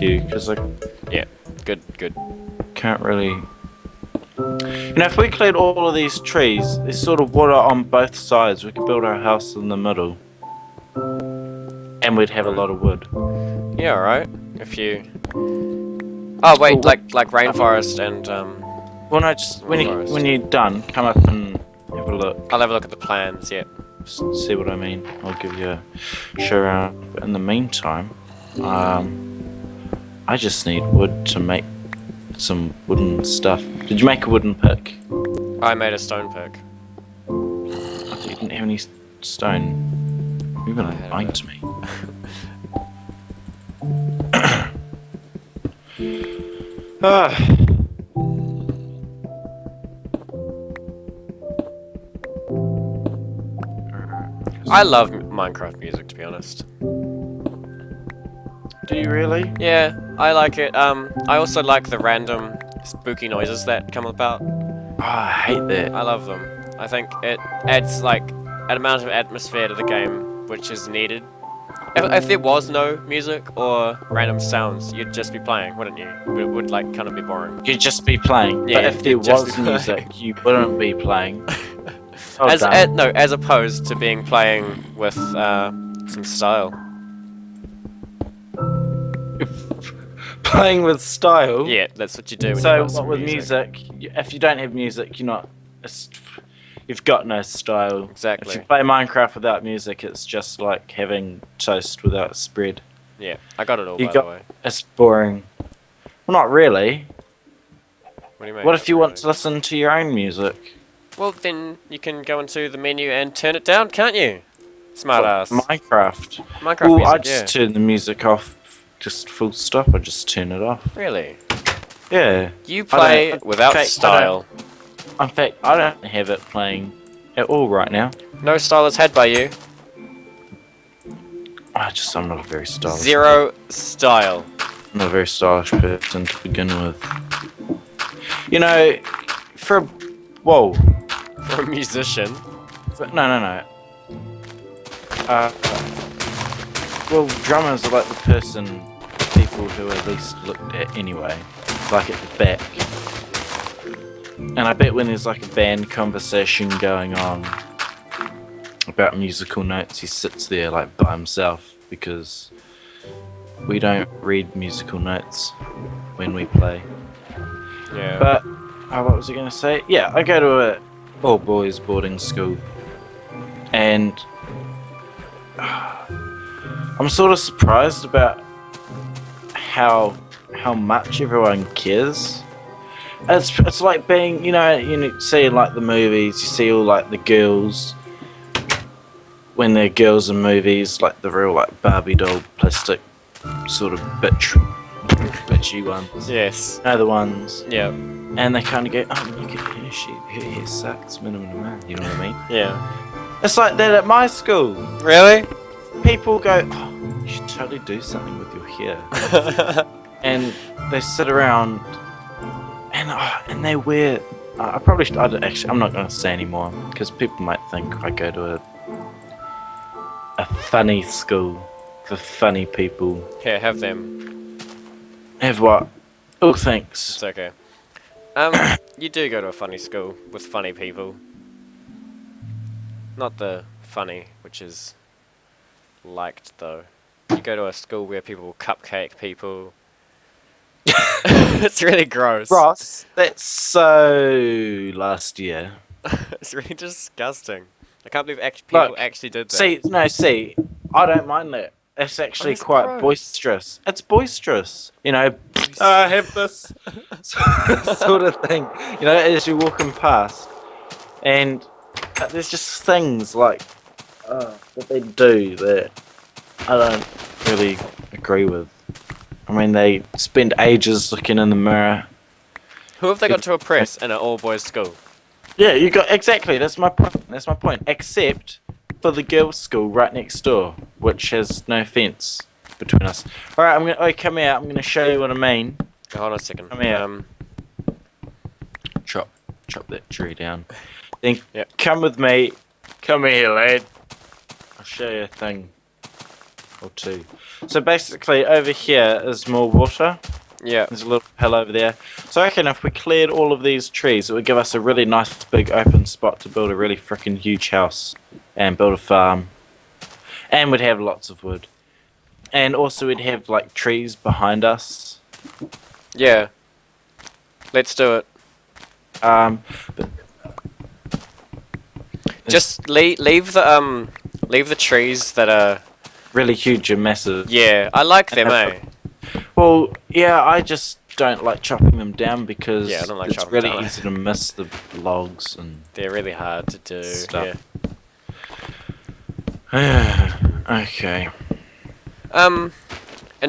with you because I Yeah, good. can't really. If we cleared all of these trees, there's sort of water on both sides. We could build our house in the middle, and we'd have a lot of wood. Yeah, alright. If you... Oh, wait, Well, like rainforest and, Well, no, just when Forest. you're done, come up and have a look. I'll have a look at the plans, yeah. See what I mean. I'll give you a show around. But in the meantime, I just need wood to make some wooden stuff. Did you make a wooden pick? I made a stone pick. I thought you didn't have any stone. You're gonna had a lie bit. to me. I love Minecraft music, to be honest. Do you really? Yeah, I like it. I also like the random spooky noises that come about. Oh, I hate that. I love them. I think it adds like an amount of atmosphere to the game which is needed. If there was no music or random sounds, you'd just be playing, wouldn't you? It would like kind of be boring. You'd just be playing. Yeah, but if there you'd just was be playing. music, you wouldn't be playing. As opposed to being playing with some style. Playing with style. Yeah, that's what you do. When So you've got some with music, if you don't have music, you've got no style. Exactly. If you play Minecraft without music, it's just like having toast without spread. Yeah, I got it all, You by got- the way. It's boring. Well, not really. What do you mean? What if you want to listen to your own music? Well, then you can go into the menu and turn it down, can't you? Smart ass. Minecraft. Minecraft Well, music, I just yeah. turn the music off, just full stop. I just turn it off. Really? Yeah. You play don't- without okay, I style. In fact, I don't have it playing at all right now. No style is had by you. I'm not a very stylish. Zero style. I'm not a very stylish person to begin with. Whoa. For a musician. No. Well, drummers are like people who are least looked at anyway. Like at the back. And I bet when there's like a band conversation going on about musical notes, he sits there like by himself because we don't read musical notes when we play. Yeah. But, what was I going to say? Yeah, I go to a all-boys boarding school, and I'm sort of surprised about how much everyone cares. It's like being, you see in like the movies, you see all like the girls, when they're girls in movies, like the real like Barbie doll plastic sort of bitchy ones. Yes. The ones. Yeah. And they kind of go, oh, look at her, her hair sucks, minimum, you know what I mean? Yeah. It's like that at my school. Really? People go, oh, you should totally do something with your hair. And they sit around, and they wear, I'm not going to say anymore, because people might think I go to a funny school for funny people. Here, have them. Have what? Oh, thanks. It's okay. You do go to a funny school with funny people. Not the funny, which is liked though. You go to a school where people cupcake people. It's really gross. Ross, that's so last year. It's really disgusting. I can't believe people Look, actually did that. See, I don't mind that. It's actually It's quite gross. boisterous. It's boisterous. I have this sort of thing, as you're walking past. And there's just things like that they do that I don't really agree with. I mean, they spend ages looking in the mirror. Who have they got to oppress in an all-boys school? Yeah, exactly. That's my point. Except for the girls' school right next door, which has no fence between us. All right, come here. I'm gonna show you what I mean. Hold on a second. Come here. Chop that tree down. Then Yep. come with me. Come here, lad. I'll show you a thing. or 2. So basically, over here is more water. Yeah. There's a little hill over there. So I reckon if we cleared all of these trees, it would give us a really nice big open spot to build a really freaking huge house and build a farm. And we'd have lots of wood. And also we'd have like trees behind us. Yeah. Let's do it. But Just leave the trees that are really huge and massive. Yeah, I like them, eh? Well, yeah, I just don't like chopping them down because Yeah, I don't like it's chopping really down. easy to miss the logs and They're really hard to do. stuff. Yeah. Okay. And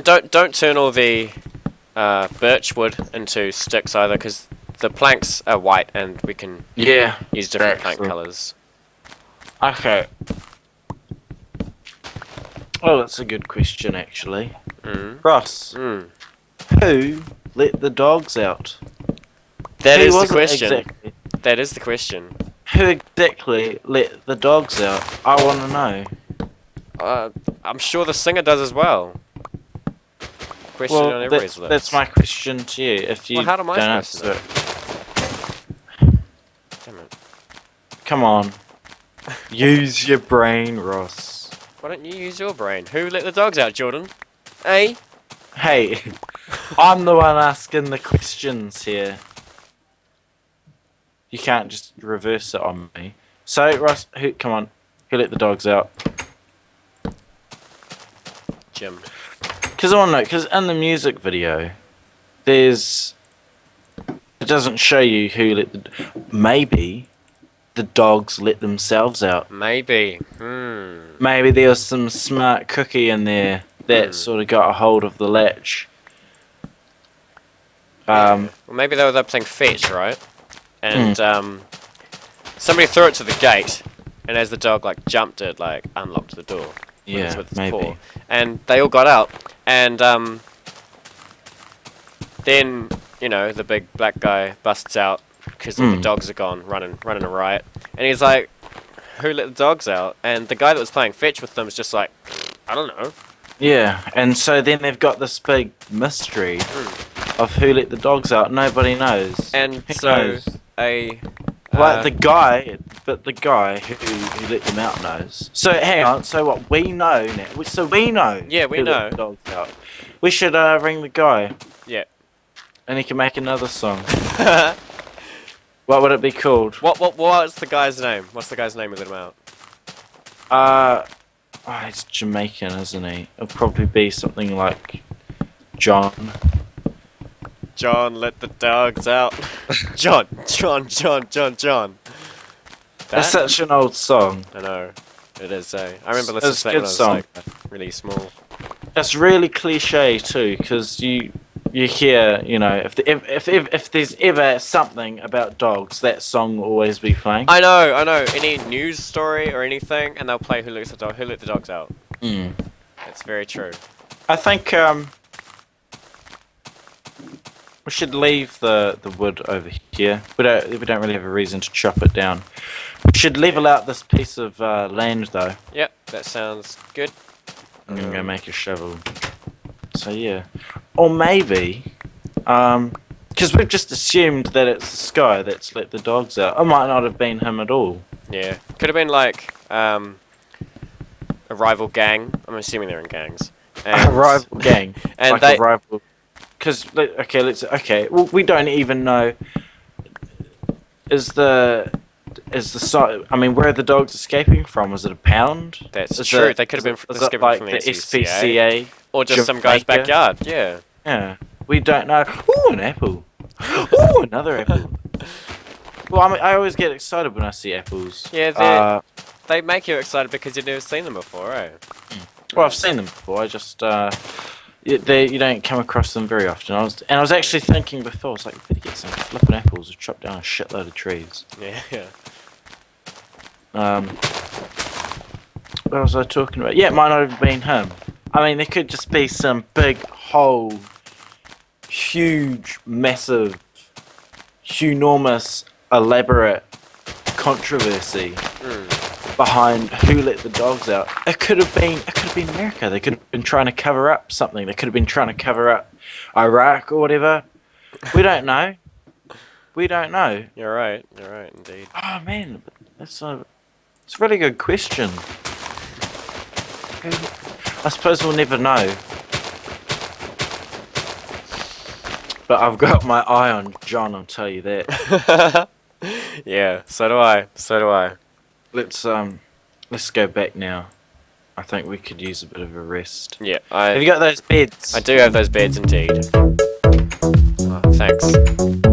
don't turn all the birch wood into sticks either, because the planks are white and we can Yeah. use different plank Excellent. colors. Okay. Oh, that's a good question, actually. Ross, Mm. who let the dogs out? That Who is the was it question. exactly? That is the question. Who exactly let the dogs out? I want to know. I'm sure the singer does as well. Question on Well, everybody's list. that's my question to you. If you Well, how am I don't supposed to answer know? it, Damn it. come on. Use your brain, Ross. Why don't you use your brain? Who let the dogs out, Jordan? Eh? Hey, I'm the one asking the questions here. You can't just reverse it on me. So, Ross, come on. Who let the dogs out? Jim. Because I want to know, because in the music video, it doesn't show you who let maybe the dogs let themselves out. Maybe. Maybe there was some smart cookie in there that sort of got a hold of the latch. Well, maybe they were there playing fetch, right? And somebody threw it to the gate, and as the dog like jumped it, like unlocked the door. Yeah, with its maybe. paw. And they all got out, and then the big black guy busts out because all the dogs are gone, running a riot, and he's like, "Who let the dogs out?" And the guy that was playing fetch with them is just like, "I don't know." Yeah, and so then they've got this big mystery of who let the dogs out. Nobody knows. And Who so knows? the the guy who let them out knows. So hang on. So what we know now? So we know. Yeah, we who know. let the dogs out. We should ring the guy, Yeah. and he can make another song. What would it be called? What's the guy's name? What's the guy's name who let him out? He's Jamaican, isn't he? It'll probably be something like John. John let the dogs out. John. That's such an old song. I know. It is, eh? I remember It's listening a to that when I good was song. like really small. It's really cliche too, because you hear, if there's ever something about dogs, that song will always be playing. I know. Any news story or anything, and they'll play Who Let the Dogs Out. It's very true. I think we should leave the wood over here. We don't really have a reason to chop it down. We should level out this piece of land though. Yep, that sounds good. I'm gonna go make a shovel. So yeah, or maybe, because we've just assumed that it's the Sky that's let the dogs out. It might not have been him at all. Yeah, could have been like a rival gang. I'm assuming they're in gangs. A rival gang, and like a rival. Because well, we don't even know. Is the site? I mean, where are the dogs escaping from? Was it a pound? That's true. They could have been escaping like from the SPCA. SPCA, Or just some guy's Jamaica? backyard. Yeah. Yeah, we don't know. Ooh, an apple. Ooh, another apple. Well, I always get excited when I see apples. Yeah, they make you excited because you've never seen them before, eh? Well, I've seen them before. I just you don't come across them very often. I was actually thinking before. I was like, we better get some flipping apples or chop down a shitload of trees. Yeah. What was I talking about? Yeah, it might not have been him. I mean, there could just be some big, whole, huge, massive, enormous, elaborate controversy behind who let the dogs out. It could have been America. They could have been trying to cover up something. They could have been trying to cover up Iraq or whatever. We don't know. We don't know. You're right indeed. Oh man, it's a really good question. I suppose we'll never know. But I've got my eye on John, I'll tell you that. Yeah, so do I. Let's go back now. I think we could use a bit of a rest. Yeah, Have you got those beds? I do have those beds indeed. Oh, thanks.